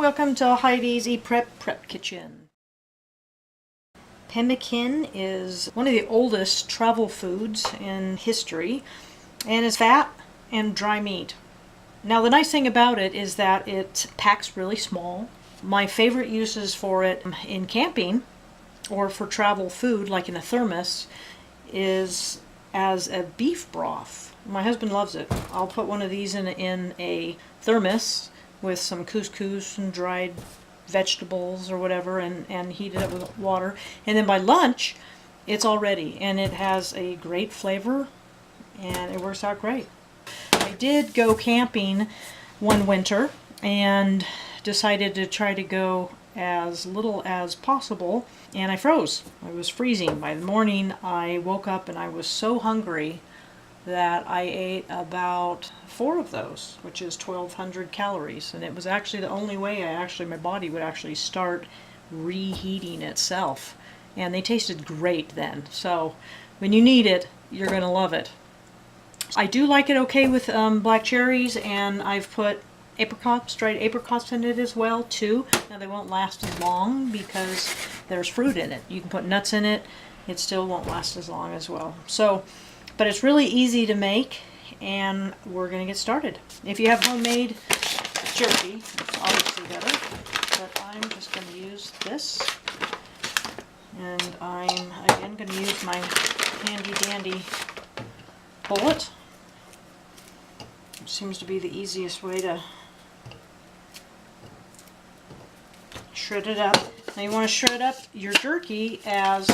welcome to Heidi's Prep Kitchen. Pemmican is one of the oldest travel foods in history and is fat and dry meat. Now the nice thing about it is that it packs really small. My favorite uses for it in camping or for travel food like in a thermos is as a beef broth. My husband loves it. I'll put one of these in a thermos with some couscous and dried vegetables or whatever and heat it up with water. And then by lunch, it's all ready. And it has a great flavor and it works out great. I did go camping one winter and decided to try to go as little as possible. And I froze. I was freezing. By the morning, I woke up and I was so hungry that I ate about 4 of those, which is 1,200 calories. And it was actually the only way my body would actually start reheating itself. And they tasted great then. So when you need it, you're going to love it. I do like it okay with black cherries, and I've put apricots, dried apricots in it as well too. Now they won't last as long because there's fruit in it. You can put nuts in it, it still won't last as long as well. So, but it's really easy to make, and we're going to get started. If you have homemade jerky, it's obviously better, but I'm just going to use this. And I'm again going to use my handy dandy bullet. It seems to be the easiest way to shred it up. Now you want to shred up your jerky as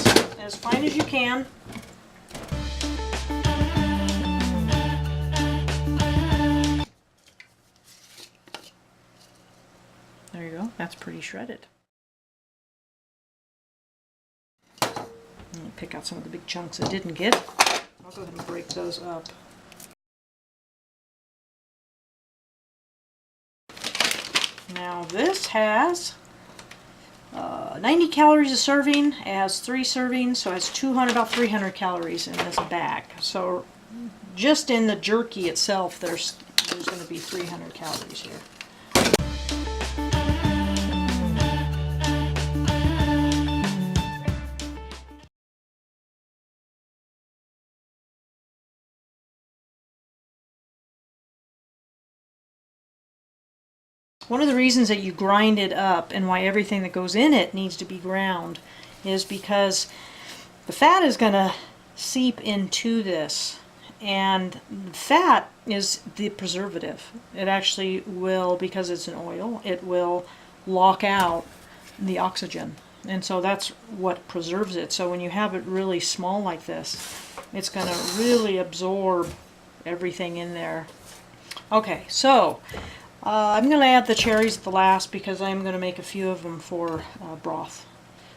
fine as you can. There you go. That's pretty shredded. Pick out some of the big chunks I didn't get. I'll go ahead and break those up. Now this has 90 calories a serving. It has 3 servings, so it has about 300 calories in this bag. So just in the jerky itself, there's going to be 300 calories here. One of the reasons that you grind it up and why everything that goes in it needs to be ground is because the fat is going to seep into this, and fat is the preservative. It actually will, because it's an oil, it will lock out the oxygen, and so that's what preserves it. So when you have it really small like this, it's going to really absorb everything in there. Okay, so I'm going to add the cherries at the last because I'm going to make a few of them for broth.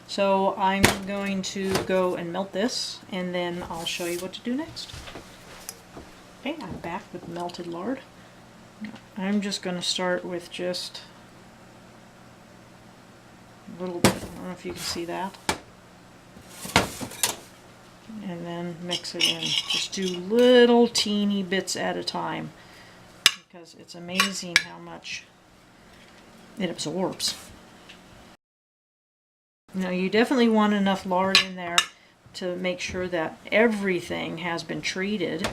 So I'm going to go and melt this, and then I'll show you what to do next. Okay, I'm back with melted lard. I'm just going to start with just a little bit. I don't know if you can see that. And then mix it in. Just do little teeny bits at a time, because it's amazing how much it absorbs. Now you definitely want enough lard in there to make sure that everything has been treated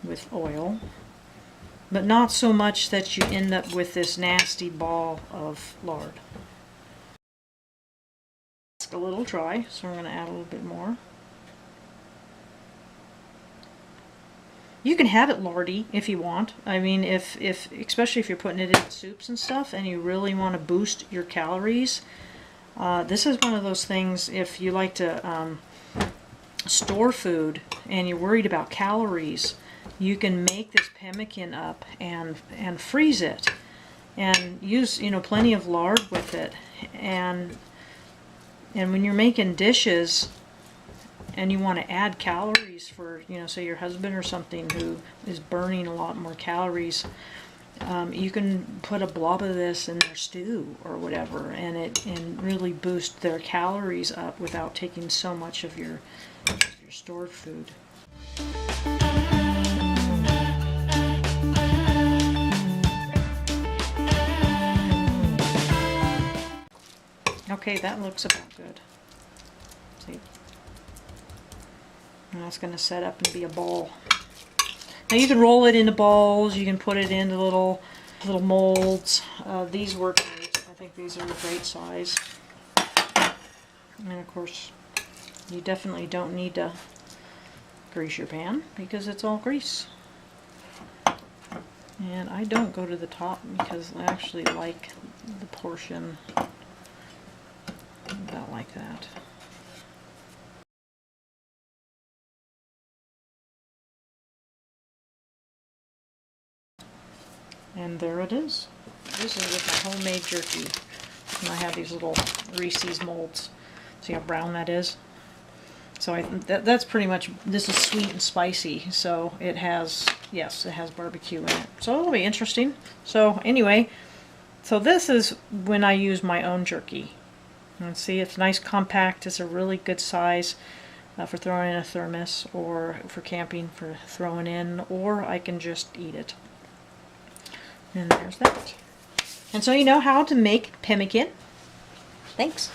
with oil, but not so much that you end up with this nasty ball of lard. It's a little dry, so we're going to add a little bit more. You can have it lardy if you want. I mean, especially if you're putting it in soups and stuff and you really want to boost your calories. This is one of those things, if you like to store food and you're worried about calories, you can make this pemmican up and freeze it and use, plenty of lard with it. And when you're making dishes and you want to add calories for, say your husband or something who is burning a lot more calories, you can put a blob of this in their stew or whatever, and really boost their calories up without taking so much of your stored food. Okay, that looks about good. See? And that's going to set up and be a ball. Now you can roll it into balls, you can put it into little molds. These work great. I think these are a great size. And of course, you definitely don't need to grease your pan because it's all grease. And I don't go to the top because I actually like the portion about like that. And there it is. This is with my homemade jerky. And I have these little Reese's molds. See how brown that is? So that's pretty much, this is sweet and spicy, so it has, yes, it has barbecue in it. So it'll be interesting. So anyway, so this is when I use my own jerky. And see, it's nice, compact. It's a really good size for throwing in a thermos or for camping, for throwing in, or I can just eat it. And there's that. And so you know how to make pemmican. Thanks.